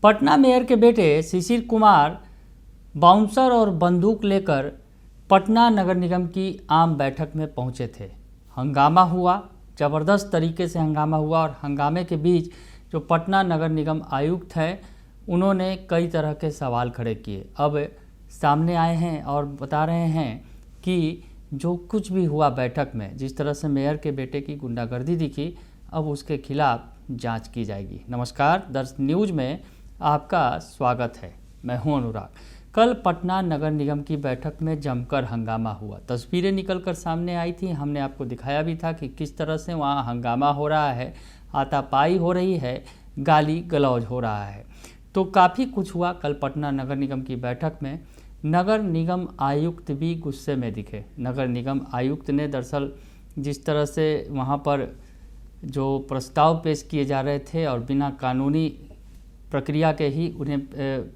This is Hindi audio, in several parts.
पटना मेयर के बेटे शिशिर कुमार बाउंसर और बंदूक लेकर पटना नगर निगम की आम बैठक में पहुंचे थे। हंगामा हुआ, ज़बरदस्त तरीके से हंगामा हुआ और हंगामे के बीच जो पटना नगर निगम आयुक्त हैं उन्होंने कई तरह के सवाल खड़े किए। अब सामने आए हैं और बता रहे हैं कि जो कुछ भी हुआ बैठक में, जिस तरह से मेयर के बेटे की गुंडागर्दी दिखी, अब उसके खिलाफ जांच की जाएगी। नमस्कार, दर्श न्यूज में आपका स्वागत है। मैं हूं अनुराग। कल पटना नगर निगम की बैठक में जमकर हंगामा हुआ। तस्वीरें निकलकर सामने आई थी, हमने आपको दिखाया भी था कि किस तरह से वहां हंगामा हो रहा है, हाथापाई हो रही है, गाली गलौज हो रहा है। तो काफ़ी कुछ हुआ कल पटना नगर निगम की बैठक में। नगर निगम आयुक्त भी गुस्से में दिखे। नगर निगम आयुक्त ने दरअसल जिस तरह से वहाँ पर जो प्रस्ताव पेश किए जा रहे थे और बिना कानूनी प्रक्रिया के ही उन्हें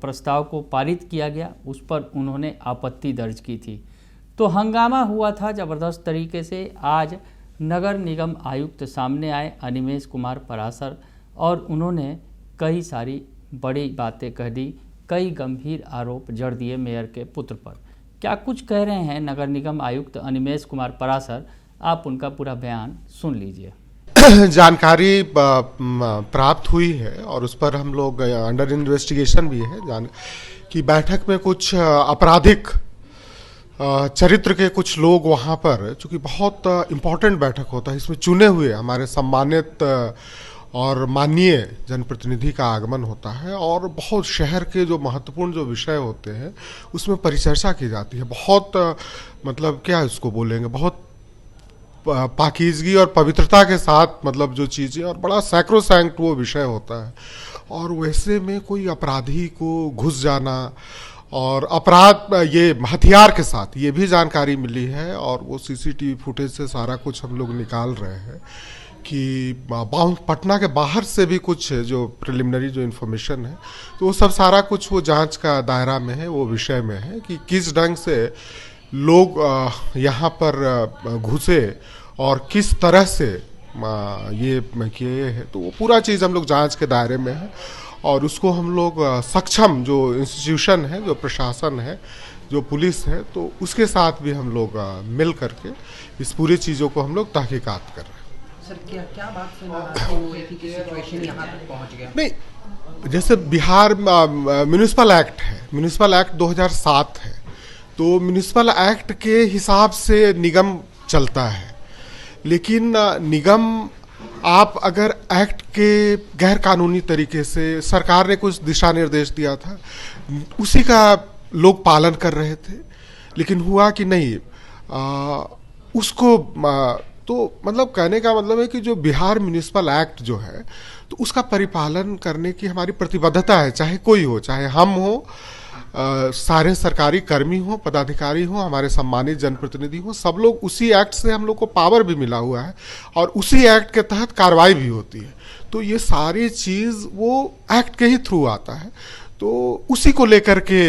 प्रस्ताव को पारित किया गया, उस पर उन्होंने आपत्ति दर्ज की थी। तो हंगामा हुआ था ज़बरदस्त तरीके से। आज नगर निगम आयुक्त सामने आए, अनिमेष कुमार परासर, और उन्होंने कई सारी बड़ी बातें कह दी, कई गंभीर आरोप जड़ दिए मेयर के पुत्र पर। क्या कुछ कह रहे हैं नगर निगम आयुक्त अनिमेष कुमार परासर, आप उनका पूरा बयान सुन लीजिए। जानकारी प्राप्त हुई है और उस पर हम लोग अंडर इन्वेस्टिगेशन भी है कि बैठक में कुछ आपराधिक चरित्र के कुछ लोग वहाँ पर, चूँकि बहुत इम्पोर्टेंट बैठक होता है, इसमें चुने हुए हमारे सम्मानित और माननीय जनप्रतिनिधि का आगमन होता है और बहुत शहर के जो महत्वपूर्ण जो विषय होते हैं उसमें परिचर्चा की जाती है। बहुत मतलब क्या इसको बोलेंगे, बहुत पाकीज़गी और पवित्रता के साथ, मतलब जो चीज़ें, और बड़ा सैक्रोसैंक्ट वो विषय होता है। और वैसे में कोई अपराधी को घुस जाना और अपराध ये हथियार के साथ, ये भी जानकारी मिली है और वो सीसीटीवी फुटेज से सारा कुछ हम लोग निकाल रहे हैं कि पटना के बाहर से भी कुछ जो प्रिलिमिनरी जो इन्फॉर्मेशन है, तो वो सब सारा कुछ वो जांच का दायरा में है, वो विषय में है कि किस ढंग से लोग यहाँ पर घुसे और किस तरह से ये किए हैं। तो वो पूरा चीज़ हम लोग जांच के दायरे में है और उसको हम लोग सक्षम जो इंस्टीट्यूशन है, जो प्रशासन है, जो पुलिस है, तो उसके साथ भी हम लोग मिल करके इस पूरी चीज़ों को हम लोग तहकीकात कर रहे हैं। सर, क्या बात से सिचुएशन यहाँ तक पहुँच गया? नहीं, जैसे बिहार म्यूनिसिपल एक्ट है, म्यूनिसिपल एक्ट 2007 है, तो म्यूनिसिपल एक्ट के हिसाब से निगम चलता है। लेकिन निगम, आप अगर एक्ट के गैर कानूनी तरीके से, सरकार ने कुछ दिशा निर्देश दिया था, उसी का लोग पालन कर रहे थे, लेकिन हुआ कि नहीं, उसको तो मतलब कहने का मतलब है कि जो बिहार म्यूनिसिपल एक्ट जो है, तो उसका परिपालन करने की हमारी प्रतिबद्धता है, चाहे कोई हो, चाहे हम हो, सारे सरकारी कर्मी हो, पदाधिकारी हो, हमारे सम्मानित जनप्रतिनिधि हो, सब लोग उसी एक्ट से, हम लोग को पावर भी मिला हुआ है और उसी एक्ट के तहत कार्रवाई भी होती है। तो ये सारी चीज़ वो एक्ट के ही थ्रू आता है। तो उसी को लेकर के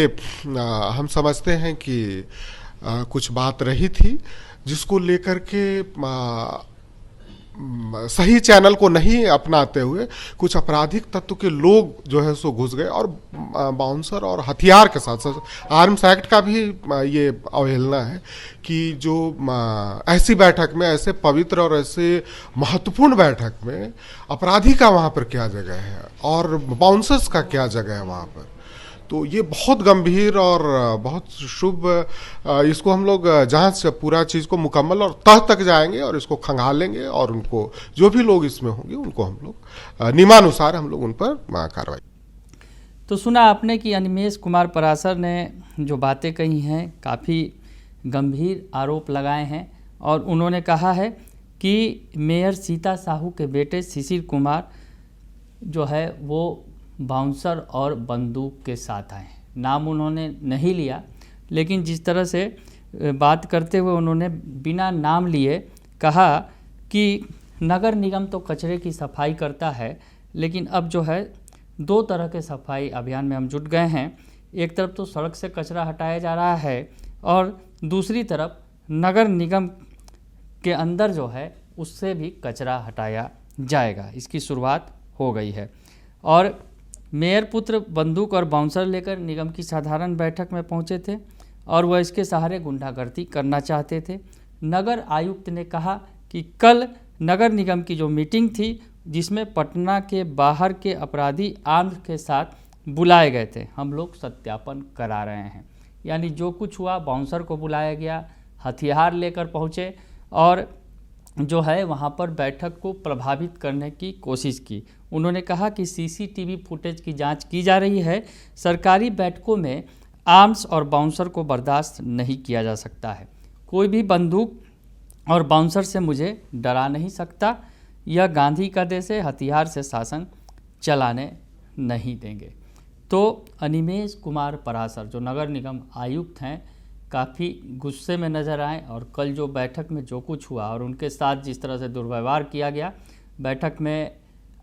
हम समझते हैं कि कुछ बात रही थी, जिसको लेकर के सही चैनल को नहीं अपनाते हुए कुछ आपराधिक तत्व के लोग जो है सो घुस गए और बाउंसर और हथियार के साथ साथ आर्म्स एक्ट का भी ये अवहेलना है कि जो ऐसी बैठक में, ऐसे पवित्र और ऐसे महत्वपूर्ण बैठक में अपराधी का वहाँ पर क्या जगह है और बाउंसर्स का क्या जगह है वहाँ पर। तो ये बहुत गंभीर और बहुत शुभ, इसको हम लोग जांच पूरा चीज़ को मुकम्मल और तह तक जाएंगे और इसको खंगालेंगे और उनको, जो भी लोग इसमें होंगे, उनको हम लोग नियमानुसार हम लोग उन पर कार्रवाई। तो सुना आपने कि अनिमेष कुमार परासर ने जो बातें कही हैं, काफ़ी गंभीर आरोप लगाए हैं और उन्होंने कहा है कि मेयर सीता साहू के बेटे शिशिर कुमार जो है वो बाउंसर और बंदूक के साथ आए। नाम उन्होंने नहीं लिया, लेकिन जिस तरह से बात करते हुए उन्होंने बिना नाम लिए कहा कि नगर निगम तो कचरे की सफाई करता है, लेकिन अब जो है दो तरह के सफाई अभियान में हम जुट गए हैं। एक तरफ तो सड़क से कचरा हटाया जा रहा है और दूसरी तरफ नगर निगम के अंदर जो है उससे भी कचरा हटाया जाएगा। इसकी शुरुआत हो गई है और मेयर पुत्र बंदूक और बाउंसर लेकर निगम की साधारण बैठक में पहुंचे थे और वह इसके सहारे गुंडागर्दी करना चाहते थे। नगर आयुक्त ने कहा कि कल नगर निगम की जो मीटिंग थी, जिसमें पटना के बाहर के अपराधी आर्म्स के साथ बुलाए गए थे, हम लोग सत्यापन करा रहे हैं। यानी जो कुछ हुआ, बाउंसर को बुलाया गया, हथियार लेकर पहुँचे और जो है वहाँ पर बैठक को प्रभावित करने की कोशिश की। उन्होंने कहा कि सीसीटीवी फुटेज की जांच की जा रही है। सरकारी बैठकों में आर्म्स और बाउंसर को बर्दाश्त नहीं किया जा सकता है। कोई भी बंदूक और बाउंसर से मुझे डरा नहीं सकता। यह गांधी का देश है, हथियार से शासन चलाने नहीं देंगे। तो अनिमेष कुमार पराशर जो नगर निगम आयुक्त हैं, काफ़ी गुस्से में नज़र आए और कल जो बैठक में जो कुछ हुआ और उनके साथ जिस तरह से दुर्व्यवहार किया गया, बैठक में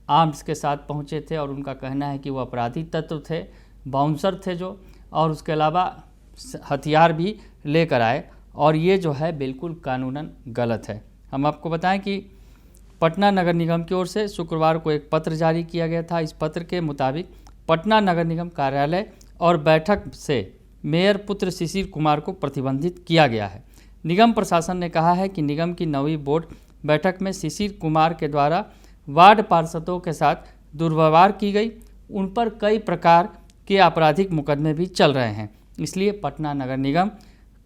आर्म्स के साथ पहुंचे थे और उनका कहना है कि वो अपराधी तत्व थे, बाउंसर थे जो, और उसके अलावा हथियार भी लेकर आए, और ये जो है बिल्कुल कानूनन गलत है। हम आपको बताएं कि पटना नगर निगम की ओर से शुक्रवार को एक पत्र जारी किया गया था। इस पत्र के मुताबिक पटना नगर निगम कार्यालय और बैठक से मेयर पुत्र शिशिर कुमार को प्रतिबंधित किया गया है। निगम प्रशासन ने कहा है कि निगम की 9वीं बोर्ड बैठक में शिशिर कुमार के द्वारा वार्ड पार्षदों के साथ दुर्व्यवहार की गई। उन पर कई प्रकार के आपराधिक मुकदमे भी चल रहे हैं, इसलिए पटना नगर निगम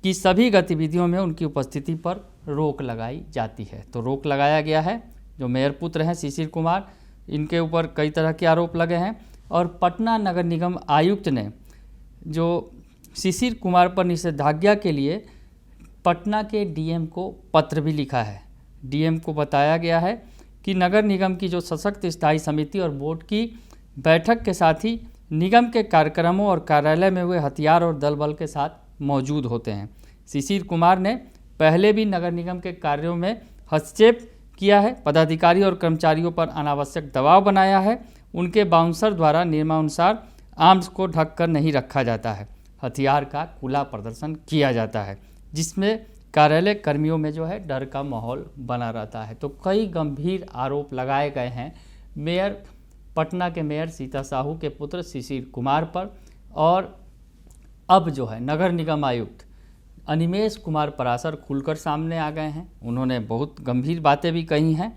की सभी गतिविधियों में उनकी उपस्थिति पर रोक लगाई जाती है। तो रोक लगाया गया है। जो मेयर पुत्र हैं शिशिर कुमार, इनके ऊपर कई तरह के आरोप लगे हैं और पटना नगर निगम आयुक्त ने जो शिशिर कुमार पर निषेधाज्ञा के लिए पटना के डीएम को पत्र भी लिखा है। डीएम को बताया गया है कि नगर निगम की जो सशक्त स्थायी समिति और बोर्ड की बैठक के साथ ही निगम के कार्यक्रमों और कार्यालय में हुए हथियार और दल बल के साथ मौजूद होते हैं। शिशिर कुमार ने पहले भी नगर निगम के कार्यों में हस्तक्षेप किया है, पदाधिकारी और कर्मचारियों पर अनावश्यक दबाव बनाया है। उनके बाउंसर द्वारा नियमानुसार आर्म्स को ढक कर नहीं रखा जाता है, हथियार का खुला प्रदर्शन किया जाता है, जिसमें कार्यालय कर्मियों में जो है डर का माहौल बना रहता है। तो कई गंभीर आरोप लगाए गए हैं मेयर पटना के मेयर सीता साहू के पुत्र शिशिर कुमार पर। और अब जो है नगर निगम आयुक्त अनिमेष कुमार पराशर खुलकर सामने आ गए हैं। उन्होंने बहुत गंभीर बातें भी कही हैं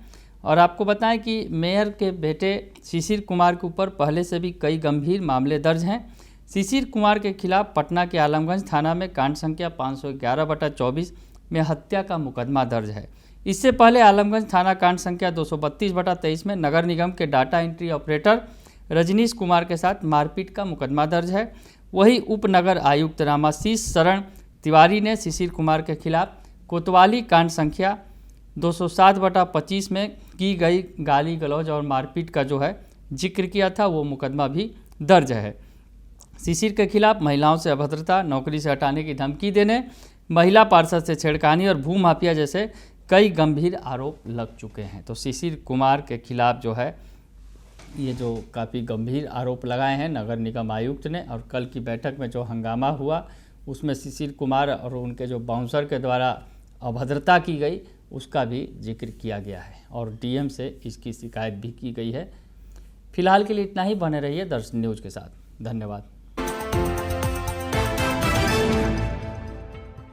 और आपको बताएं कि मेयर के बेटे शिशिर कुमार के ऊपर पहले से भी कई गंभीर मामले दर्ज हैं। शिशिर कुमार के खिलाफ पटना के आलमगंज थाना में कांड संख्या 511/24 में हत्या का मुकदमा दर्ज है। इससे पहले आलमगंज थाना कांड संख्या 232/23 में नगर निगम के data entry operator Rajneesh Kumar के साथ मारपीट का मुकदमा दर्ज है। वही उप नगर आयुक्त रामाशीष शरण तिवारी ने शिशिर कुमार के खिलाफ कोतवाली कांड संख्या 207/25 में की गई गाली गलौज और मारपीट का जो है जिक्र किया था, वो मुकदमा भी दर्ज है। शिशिर के खिलाफ महिलाओं से अभद्रता, नौकरी से हटाने की धमकी देने, महिला पार्षद से छेड़खानी और भू माफिया जैसे कई गंभीर आरोप लग चुके हैं। तो शिशिर कुमार के खिलाफ जो है ये जो काफ़ी गंभीर आरोप लगाए हैं नगर निगम आयुक्त ने, और कल की बैठक में जो हंगामा हुआ उसमें शिशिर कुमार और उनके जो बाउंसर के द्वारा अभद्रता की गई उसका भी जिक्र किया गया है और डीएम से इसकी शिकायत भी की गई है। फिलहाल के लिए इतना ही। बने रहिए दर्शन न्यूज़ के साथ। धन्यवाद।